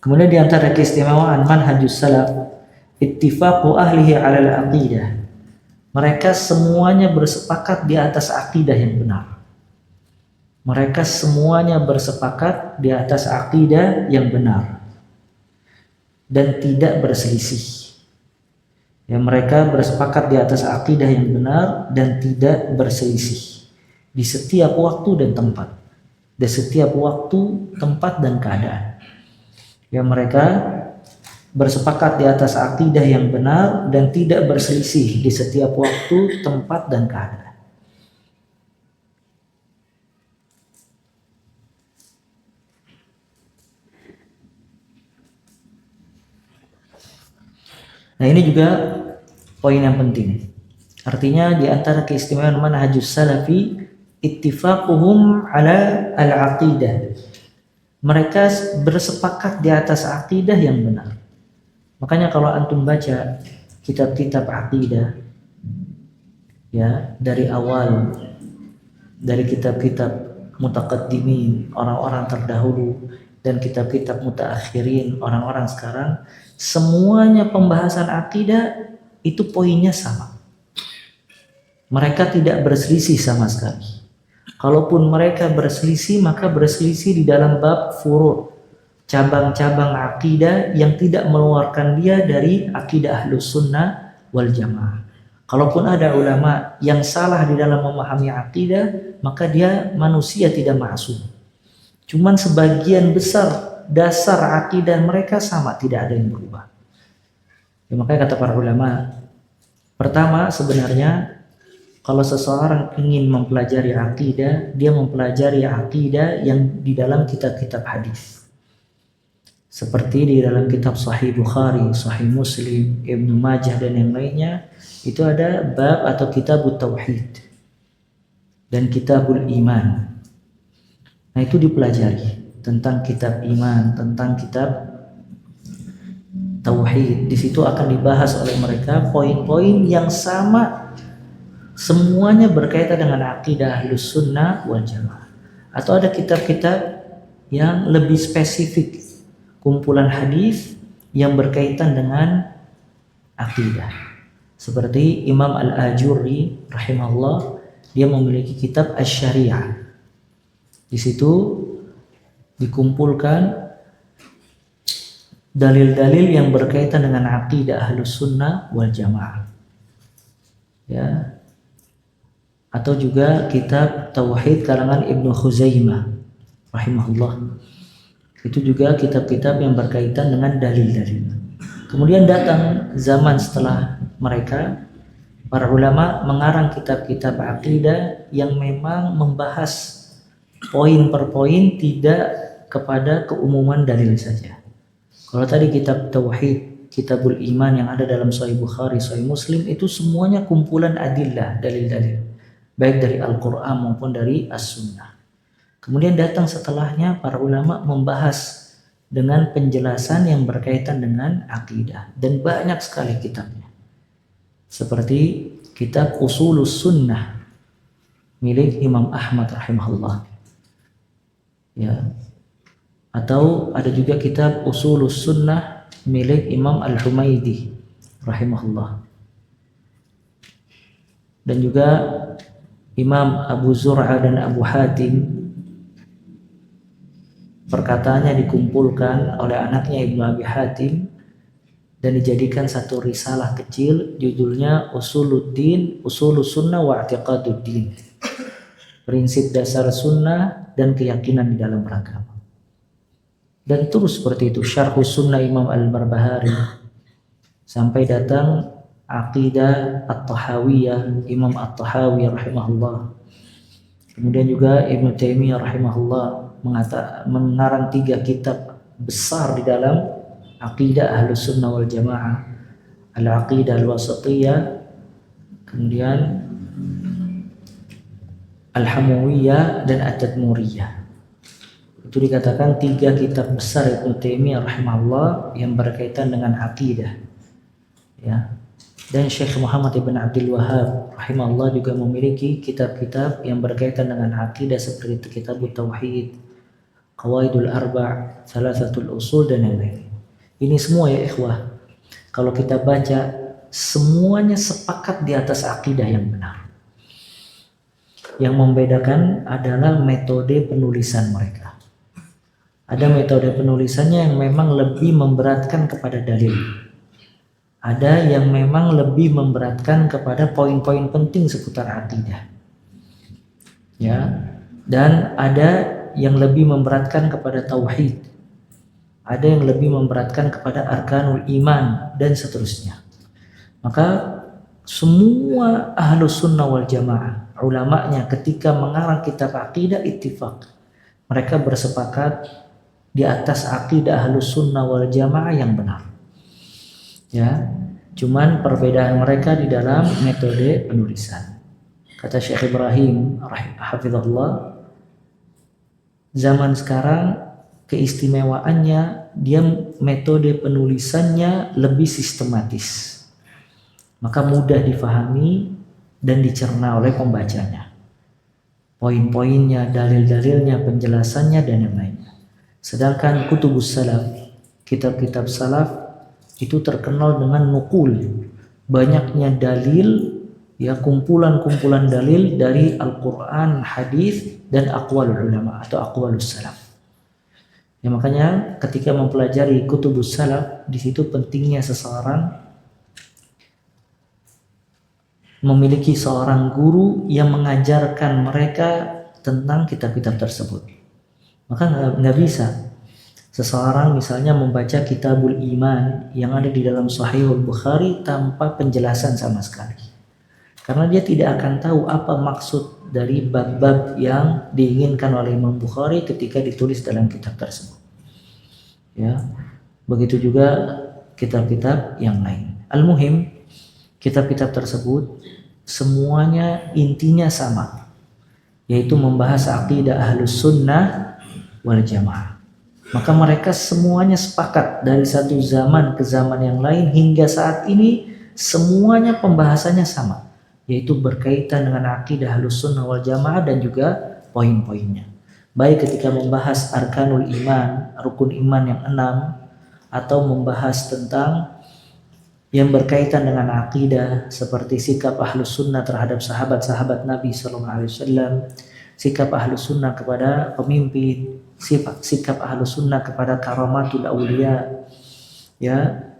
Kemudian di antara keistimewaan manhajus salaf ittifaqu ahlihi 'ala al-aqidah. Mereka semuanya bersepakat di atas akidah yang benar. Mereka semuanya bersepakat di atas akidah yang benar dan tidak berselisih. Ya, mereka bersepakat di atas akidah yang benar dan tidak berselisih di setiap waktu dan tempat. Di setiap waktu, tempat dan keadaan. Ya, mereka bersepakat di atas akidah yang benar dan tidak berselisih di setiap waktu, tempat dan keadaan. Nah, ini juga poin yang penting. Artinya di antara keistimewaan manhajus salafi ittifaquhum ala al-aqidah. Mereka bersepakat di atas akidah yang benar. Makanya kalau antum baca kitab-kitab akidah ya, dari awal, dari kitab-kitab mutaqaddimin, orang-orang terdahulu, dan kitab-kitab mutaakhirin, orang-orang sekarang, semuanya pembahasan akidah itu poinnya sama. Mereka tidak berselisih sama sekali. Kalaupun mereka berselisih, maka berselisih di dalam bab furu', cabang-cabang akidah yang tidak mengeluarkan dia dari akidah Ahlus Sunnah wal Jamaah. Kalaupun ada ulama yang salah di dalam memahami akidah, maka dia manusia tidak maksum. Cuman sebagian besar dasar akidah mereka sama, tidak ada yang berubah. Ya, makanya kata para ulama, pertama sebenarnya kalau seseorang ingin mempelajari akidah, dia mempelajari akidah yang di dalam kitab-kitab hadis. Seperti di dalam kitab Sahih Bukhari, Sahih Muslim, Ibnu Majah dan yang lainnya, itu ada bab atau kitabut tauhid dan kitabul iman. Nah, itu dipelajari tentang kitab iman, tentang kitab tauhid. Di situ akan dibahas oleh mereka poin-poin yang sama, semuanya berkaitan dengan akidah Ahlus Sunnah wal Jamaah. Atau ada kitab-kitab yang lebih spesifik, kumpulan hadis yang berkaitan dengan akidah. Seperti Imam Al-Ajurri rahimahullah, dia memiliki kitab Asy-Syari'ah. Di situ dikumpulkan dalil-dalil yang berkaitan dengan akidah Ahlus Sunnah wal Jamaah. Ya. Atau juga kitab Tauhid karangan Ibnu Khuzaimah rahimahullah. Itu juga kitab-kitab yang berkaitan dengan dalil-dalil. Kemudian datang zaman setelah mereka, para ulama mengarang kitab-kitab akidah yang memang membahas poin per poin, tidak kepada keumuman dalil saja. Kalau tadi kitab Tauhid, Kitabul Iman yang ada dalam Sahih Bukhari, Sahih Muslim, itu semuanya kumpulan adillah, dalil-dalil, baik dari Al-Quran maupun dari As-Sunnah. Kemudian datang setelahnya para ulama membahas dengan penjelasan yang berkaitan dengan akidah, dan banyak sekali kitabnya. Seperti kitab Ushulus Sunnah milik Imam Ahmad rahimahullah. Ya. Atau ada juga kitab Ushulus Sunnah milik Imam Al-Humaidi rahimahullah. Dan juga Imam Abu Zur'a dan Abu Hatim, perkataannya dikumpulkan oleh anaknya Ibnu Abi Hatim dan dijadikan satu risalah kecil, judulnya Usuluddin, Usulus Sunnah wa I'tiqaduddin. Prinsip dasar sunnah dan keyakinan di dalam beragama. Dan terus seperti itu, Syarhus Sunnah Imam Al-Barbahari, sampai datang Aqidah At-Tahawiyah Imam At-Tahawi rahimahullah. Kemudian juga Ibnu Taimiyah rahimahullah mengarang 3 kitab besar di dalam Aqidah Ahlus Sunnah wal Jamaah, Al-Aqidah Al-Wasatiyah, kemudian Al-Hamawiyah dan At-Tadmuriyah. Itu dikatakan 3 kitab besar Ibnu Taimiyah rahimahullah yang berkaitan dengan akidah. Ya. Dan Syekh Muhammad Ibn Abdul Wahhab rahimahullah juga memiliki kitab-kitab yang berkaitan dengan akidah seperti kitab Tauhid, Qawaidul Arba', Thalathatul Usul dan yang lain. Ini semua ya ikhwah, kalau kita baca semuanya sepakat di atas akidah yang benar. Yang membedakan adalah metode penulisan mereka. Ada metode penulisannya yang memang lebih memberatkan kepada dalil. Ada yang memang lebih memberatkan kepada poin-poin penting seputar akidah. Ya, dan ada yang lebih memberatkan kepada tauhid, ada yang lebih memberatkan kepada arkanul iman dan seterusnya. Maka semua ahlus sunnah wal jamaah, ulamanya ketika mengarang kitab akidah ittifaq, mereka bersepakat di atas akidah ahlus sunnah wal jamaah yang benar. Ya, cuman perbedaan mereka di dalam metode penulisan. Kata Syekh Ibrahim hafizahullah, zaman sekarang keistimewaannya dia metode penulisannya lebih sistematis, maka mudah difahami dan dicerna oleh pembacanya. Poin-poinnya, dalil-dalilnya, penjelasannya dan yang lainnya. Sedangkan kutubus salaf, kitab-kitab salaf itu terkenal dengan nukul, banyaknya dalil, ya kumpulan-kumpulan dalil dari Al-Quran, hadis dan aqwalul ulama atau aqwalus salaf. Ya makanya ketika mempelajari kutubus salaf, di situ pentingnya seseorang memiliki seorang guru yang mengajarkan mereka tentang kitab-kitab tersebut. Maka nggak bisa seseorang misalnya membaca Kitabul Iman yang ada di dalam Sahihul Bukhari tanpa penjelasan sama sekali. Karena dia tidak akan tahu apa maksud dari bab-bab yang diinginkan oleh Imam Bukhari ketika ditulis dalam kitab tersebut. Ya, begitu juga kitab-kitab yang lain. Al-muhim, kitab-kitab tersebut semuanya intinya sama, yaitu membahas akidah ahlus sunnah wal jamaah. Maka mereka semuanya sepakat dari satu zaman ke zaman yang lain hingga saat ini semuanya pembahasannya sama, yaitu berkaitan dengan akidah ahlus sunnah wal jamaah dan juga poin-poinnya. Baik ketika membahas arkanul iman, rukun iman yang 6, atau membahas tentang yang berkaitan dengan akidah seperti sikap ahlus sunnah terhadap sahabat-sahabat Nabi SAW, sikap ahlus sunnah kepada pemimpin, sikap ahlus sunnah kepada karamatul awliya, ya,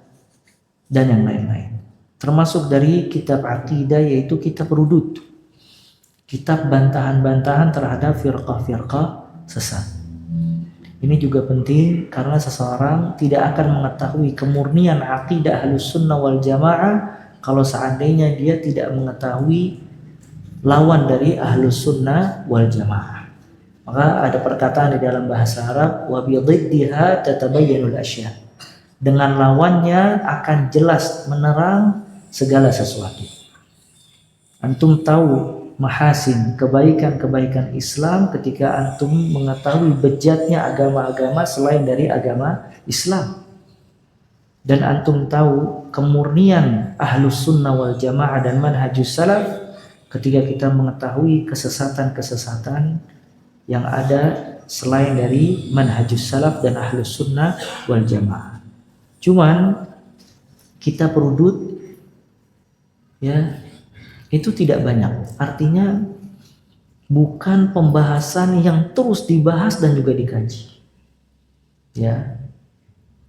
dan yang lain-lain. Termasuk dari kitab akidah yaitu kitab rudud, kitab bantahan-bantahan terhadap firqah-firqah sesat. Ini juga penting karena seseorang tidak akan mengetahui kemurnian akidah ahlus sunnah wal jamaah kalau seandainya dia tidak mengetahui lawan dari ahlus sunnah wal jamaah. Maka ada perkataan di dalam bahasa Arab, wa bi dhiddiha tatabayyanul asya. Dengan lawannya akan jelas menerang segala sesuatu. Antum tahu mahasin, kebaikan-kebaikan Islam ketika antum mengetahui bejatnya agama-agama selain dari agama Islam. Dan antum tahu kemurnian ahlus sunnah wal jamaah dan manhajus salaf ketika kita mengetahui kesesatan-kesesatan yang ada selain dari manhajus salaf dan ahlus sunnah wal jamaah. Cuman kita perudut, ya, itu tidak banyak. Artinya bukan pembahasan yang terus dibahas dan juga dikaji. Ya,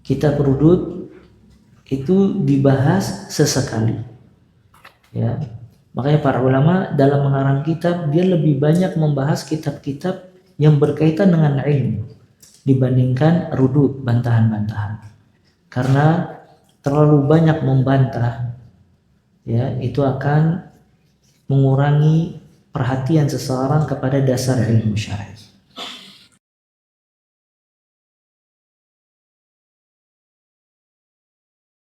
kitab rudud itu dibahas sesekali. Ya, makanya para ulama dalam mengarang kitab dia lebih banyak membahas kitab-kitab yang berkaitan dengan ilmu dibandingkan rudud, bantahan-bantahan. Karena terlalu banyak membantah, ya, itu akan mengurangi perhatian seseorang kepada dasar ilmu syar'i.